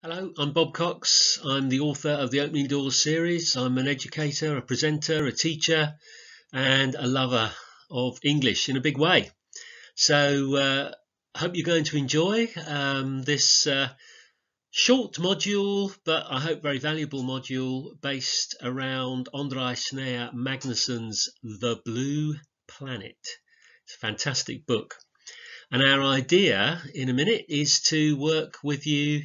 Hello, I'm Bob Cox. I'm the author of the Opening Doors series. I'm an educator, a presenter, a teacher, and a lover of English in a big way. So I hope you're going to enjoy this short module, but I hope very valuable module based around Andri Snær Magnason's The Blue Planet. It's a fantastic book. And our idea in a minute is to work with you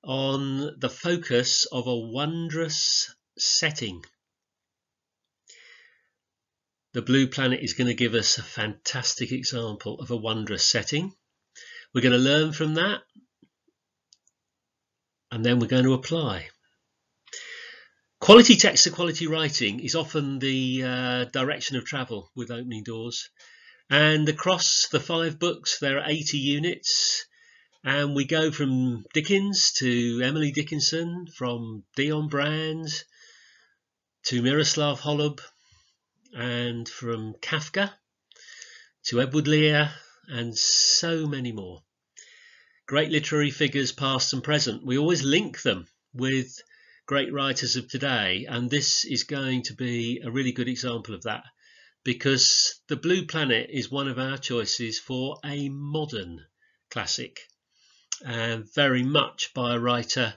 on the focus of a wondrous setting. The Blue Planet is going to give us a fantastic example of a wondrous setting. We're going to learn from that, and then we're going to apply. Quality text to quality writing is often the direction of travel with Opening Doors. And across the 5 books, there are 80 units. And we go from Dickens to Emily Dickinson, from Dion Brand to Miroslav Holub, and from Kafka to Edward Lear, and so many more. Great literary figures past and present. We always link them with great writers of today, and this is going to be a really good example of that, because The Blue Planet is one of our choices for a modern classic. And very much by a writer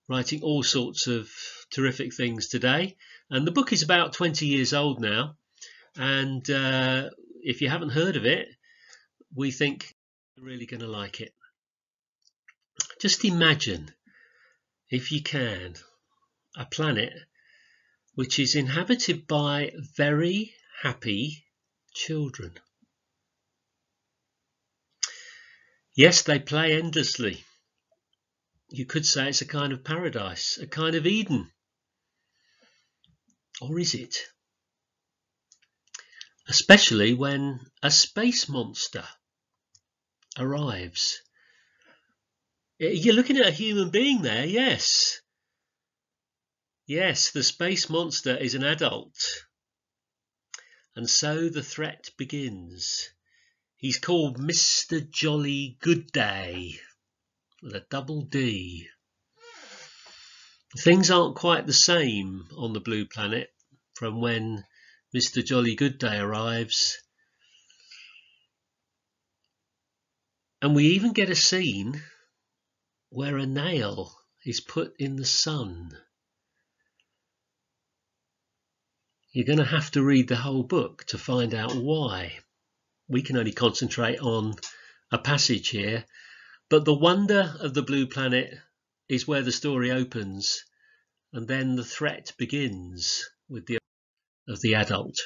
writing all sorts of terrific things today. And the book is about 20 years old now, and if you haven't heard of it, we think you're really going to like it. Just imagine, if you can, a planet which is inhabited by very happy children. Yes, they play endlessly. You could say it's a kind of paradise, a kind of Eden. Or is it? Especially when a space monster arrives. You're looking at a human being there, yes. Yes, the space monster is an adult. And so the threat begins. He's called Mr. Jolly Goodday, with a double D. Things aren't quite the same on the Blue Planet from when Mr. Jolly Goodday arrives. And we even get a scene where a nail is put in the sun. You're going to have to read the whole book to find out why. We can only concentrate on a passage here, but the wonder of the Blue Planet is where the story opens, and then the threat begins with the adult.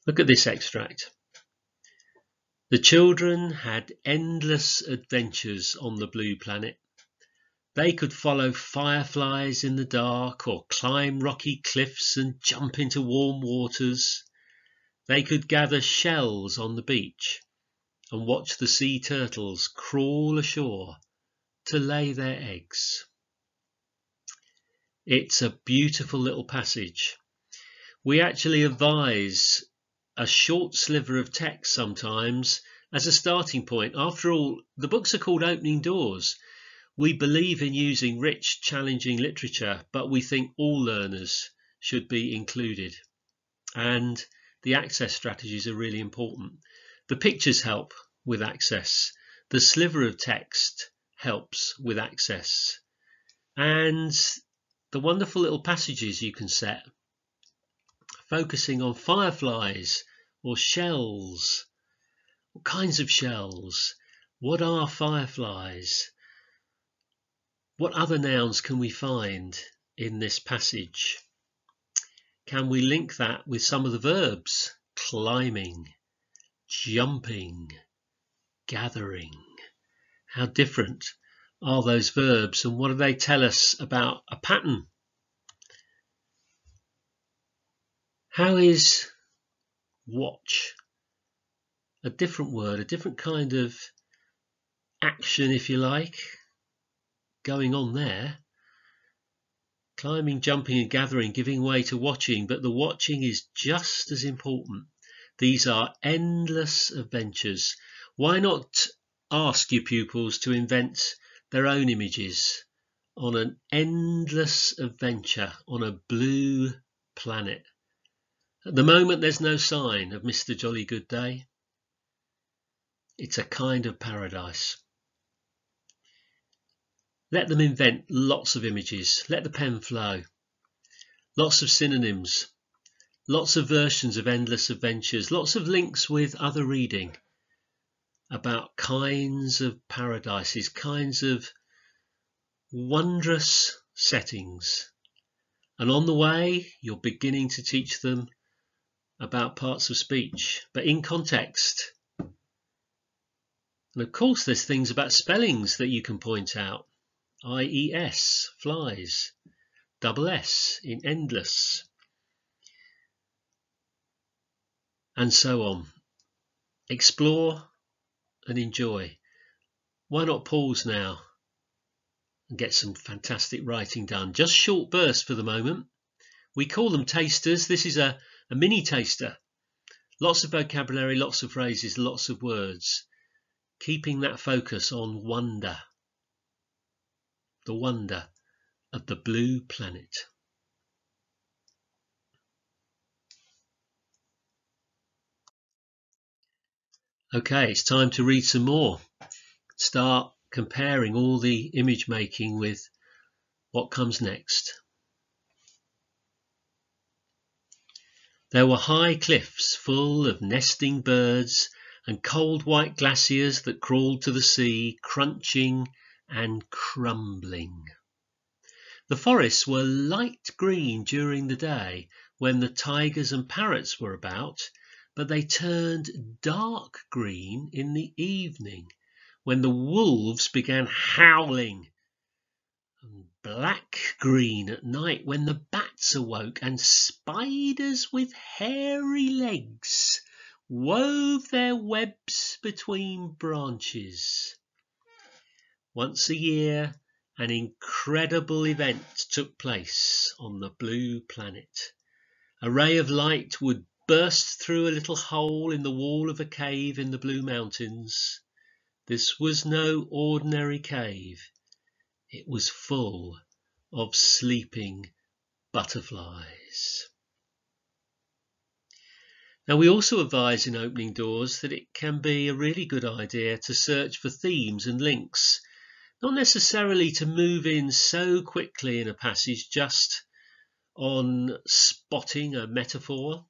Look at this extract. The children had endless adventures on the Blue Planet. They could follow fireflies in the dark, or climb rocky cliffs and jump into warm waters. They could gather shells on the beach and watch the sea turtles crawl ashore to lay their eggs. It's a beautiful little passage. We actually advise a short sliver of text sometimes as a starting point. After all, the books are called Opening Doors. We believe in using rich, challenging literature, but we think all learners should be included. And the access strategies are really important. The pictures help with access. The sliver of text helps with access. And the wonderful little passages you can set, focusing on fireflies or shells. What kinds of shells? What are fireflies? What other nouns can we find in this passage? Can we link that with some of the verbs? Climbing, jumping, gathering. How different are those verbs, and what do they tell us about a pattern? How is watch? A different word, a different kind of action, if you like, going on there. Climbing, jumping and gathering, giving way to watching, but the watching is just as important. These are endless adventures. Why not ask your pupils to invent their own images on an endless adventure on a blue planet. At the moment, there's no sign of Mr. Jolly Good Day. It's a kind of paradise. Let them invent lots of images. Let the pen flow. Lots of synonyms. Lots of versions of endless adventures. Lots of links with other reading about kinds of paradises, kinds of wondrous settings. And on the way, you're beginning to teach them about parts of speech, but in context. And of course, there's things about spellings that you can point out. IES, flies. Double S in endless. And so on. Explore and enjoy. Why not pause now and get some fantastic writing done? Just short bursts for the moment. We call them tasters. This is a mini taster. Lots of vocabulary, lots of phrases, lots of words. Keeping that focus on wonder. The wonder of the blue planet. Okay, it's time to read some more. Start comparing all the image making with what comes next. There were high cliffs full of nesting birds and cold white glaciers that crawled to the sea, crunching and crumbling. The forests were light green during the day when the tigers and parrots were about, but they turned dark green in the evening when the wolves began howling, and black green at night when the bats awoke and spiders with hairy legs wove their webs between branches. Once a year, an incredible event took place on the blue planet. A ray of light would burst through a little hole in the wall of a cave in the Blue Mountains. This was no ordinary cave. It was full of sleeping butterflies. Now, we also advise in opening doors that it can be a really good idea to search for themes and links, not necessarily to move in so quickly in a passage just on spotting a metaphor,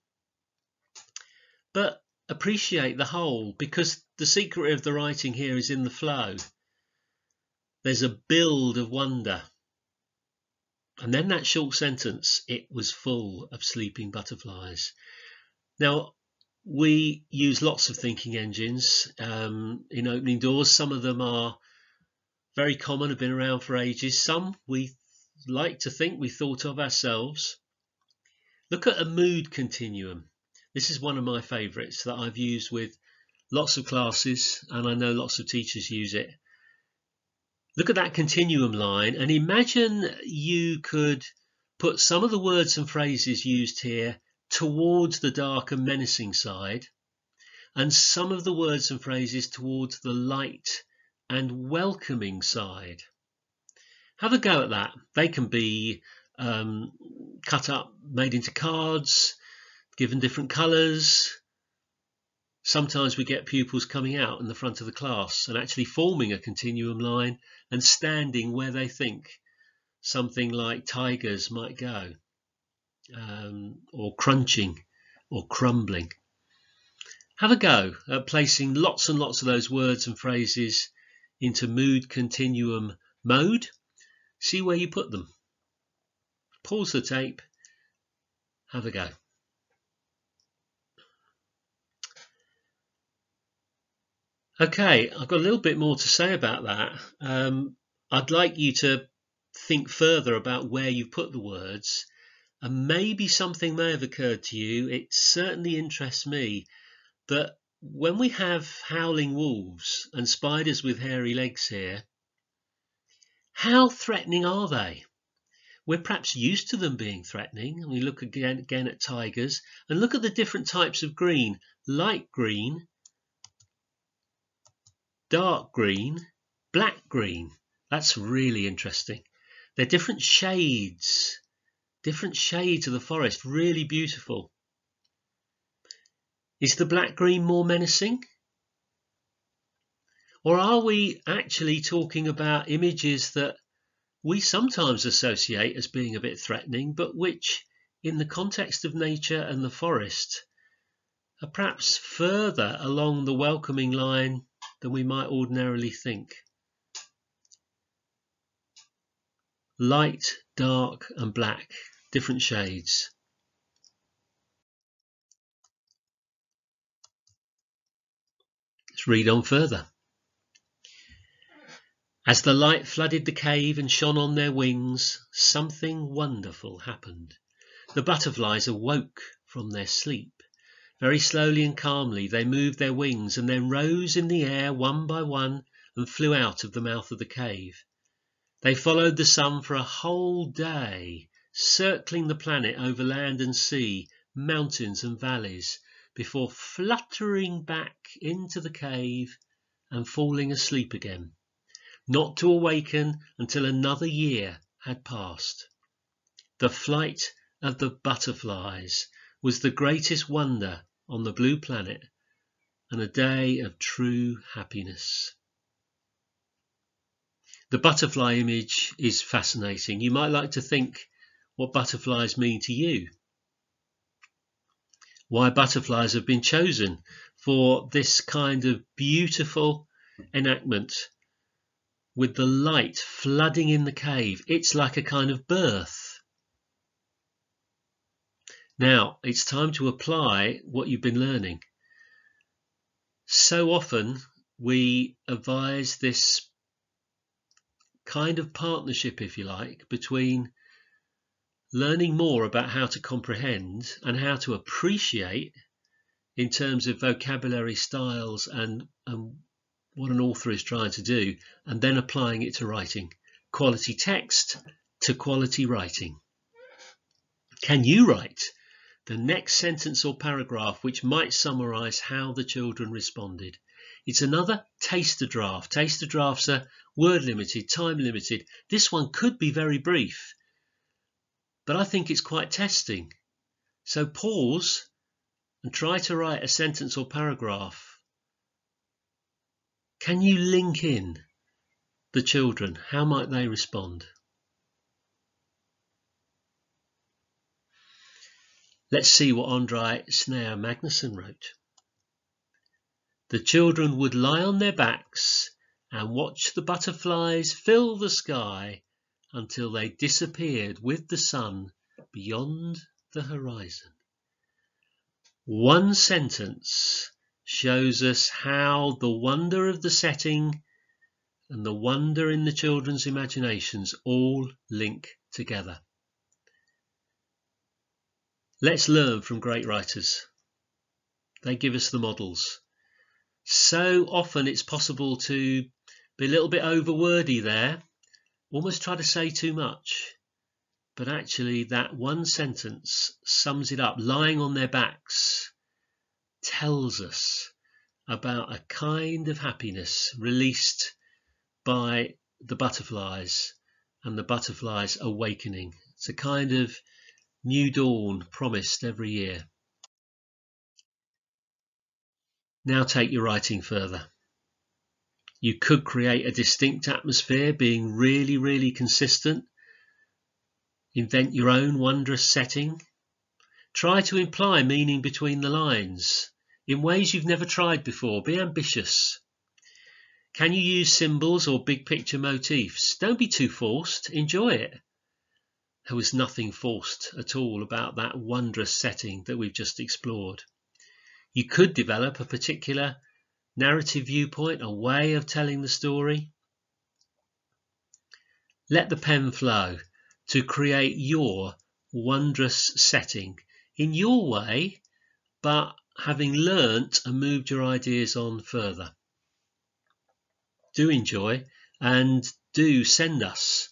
but appreciate the whole, because the secret of the writing here is in the flow. There's a build of wonder. And then that short sentence, it was full of sleeping butterflies. Now, we use lots of thinking engines in opening doors. Some of them are very common, have been around for ages. Some we like to think we thought of ourselves. Look at a mood continuum. This is one of my favourites that I've used with lots of classes, and I know lots of teachers use it. Look at that continuum line and imagine you could put some of the words and phrases used here towards the dark and menacing side, and some of the words and phrases towards the light and welcoming side. Have a go at that. They can be cut up, made into cards, given different colours. Sometimes we get pupils coming out in the front of the class and actually forming a continuum line and standing where they think something like tigers might go, or crunching or crumbling. Have a go at placing lots and lots of those words and phrases into mood continuum mode. See where you put them. Pause the tape. Have a go. Okay, I've got a little bit more to say about that. I'd like you to think further about where you put the words, and maybe something may have occurred to you. It certainly interests me that when we have howling wolves and spiders with hairy legs here, how threatening are they? We're perhaps used to them being threatening, and we look again at tigers, and look at the different types of green: light green, dark green, black green. That's really interesting. They're different shades of the forest, really beautiful. Is the black-green more menacing? Or are we actually talking about images that we sometimes associate as being a bit threatening, but which, in the context of nature and the forest, are perhaps further along the welcoming line than we might ordinarily think? Light, dark, and black, different shades. Let's read on further. As the light flooded the cave and shone on their wings, something wonderful happened. The butterflies awoke from their sleep. Very slowly and calmly they moved their wings and then rose in the air one by one and flew out of the mouth of the cave. They followed the sun for a whole day, circling the planet over land and sea, mountains and valleys, before fluttering back into the cave and falling asleep again, not to awaken until another year had passed. The flight of the butterflies was the greatest wonder on the blue planet, and a day of true happiness. The butterfly image is fascinating. You might like to think what butterflies mean to you. Why butterflies have been chosen for this kind of beautiful enactment with the light flooding in the cave. It's like a kind of birth. Now, it's time to apply what you've been learning. So often we advise this kind of partnership, if you like, between learning more about how to comprehend and how to appreciate in terms of vocabulary styles and what an author is trying to do, and then applying it to writing. Quality text to quality writing. Can you write the next sentence or paragraph which might summarize how the children responded? It's another taster draft. Taster drafts are word limited, time limited. This one could be very brief, but I think it's quite testing. So pause and try to write a sentence or paragraph. Can you link in the children? How might they respond? Let's see what Andri Snær Magnason wrote. The children would lie on their backs and watch the butterflies fill the sky until they disappeared with the sun beyond the horizon. One sentence shows us how the wonder of the setting and the wonder in the children's imaginations all link together. Let's learn from great writers. They give us the models. So often it's possible to be a little bit overwordy there, almost try to say too much, but actually that one sentence sums it up. Lying on their backs tells us about a kind of happiness released by the butterflies and the butterflies awakening. It's a kind of new dawn promised every year. Now take your writing further. You could create a distinct atmosphere, being really, really consistent. Invent your own wondrous setting. Try to imply meaning between the lines in ways you've never tried before. Be ambitious. Can you use symbols or big picture motifs? Don't be too forced. Enjoy it. There was nothing forced at all about that wondrous setting that we've just explored. You could develop a particular narrative viewpoint, a way of telling the story. Let the pen flow to create your wondrous setting in your way, but having learnt and moved your ideas on further. Do enjoy and do send us,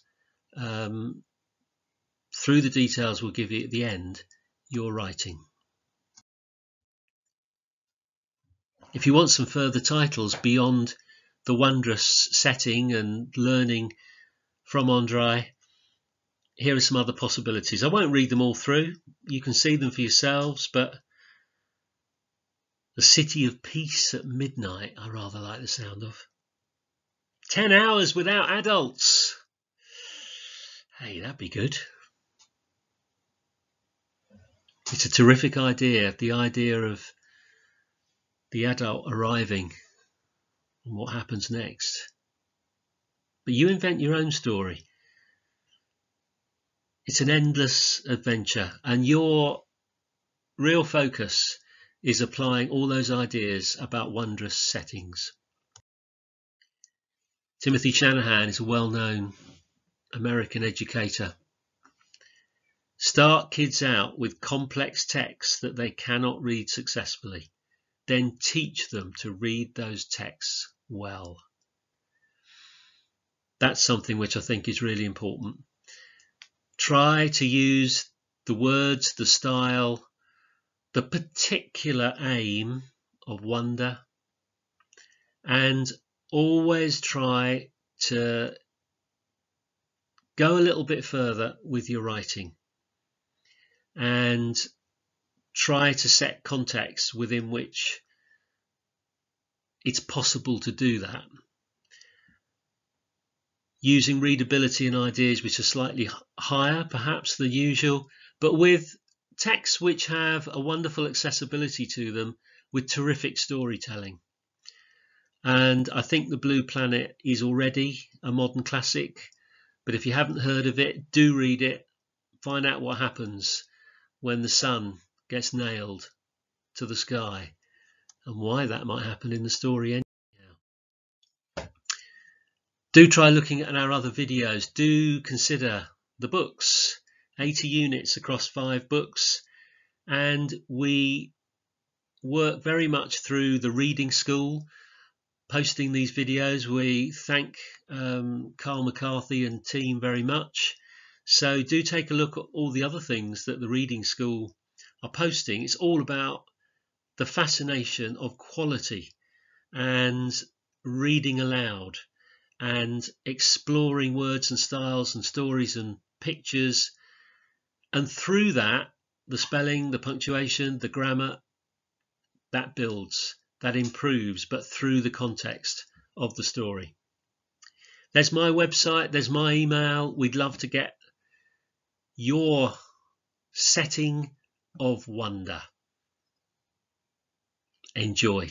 through the details we'll give you at the end, your writing. If you want some further titles beyond the wondrous setting and learning from Andri, here are some other possibilities. I won't read them all through. You can see them for yourselves, but the city of peace at midnight, I rather like the sound of. 10 hours without adults. Hey, that'd be good. It's a terrific idea, the idea of the adult arriving and what happens next. But you invent your own story. It's an endless adventure, and your real focus is applying all those ideas about wondrous settings. Timothy Shanahan is a well-known American educator. Start kids out with complex texts that they cannot read successfully. Then teach them to read those texts well. That's something which I think is really important. Try to use the words, the style, the particular aim of wonder, and always try to go a little bit further with your writing and try to set context within which it's possible to do that, using readability and ideas which are slightly higher perhaps than usual, but with texts which have a wonderful accessibility to them with terrific storytelling. And I think The Blue Planet is already a modern classic, but if you haven't heard of it, do read it. Find out what happens when the sun gets nailed to the sky and why that might happen in the story anyhow. Do try looking at our other videos. Do consider the books, 80 units across 5 books, and we work very much through the reading school, posting these videos. We thank Carl McCarthy and team very much. So do take a look at all the other things that the reading school are posting. It's all about the fascination of quality and reading aloud and exploring words and styles and stories and pictures. And through that, the spelling, the punctuation, the grammar, that builds, that improves, but through the context of the story. There's my website, there's my email. We'd love to get your setting of wonder. Enjoy.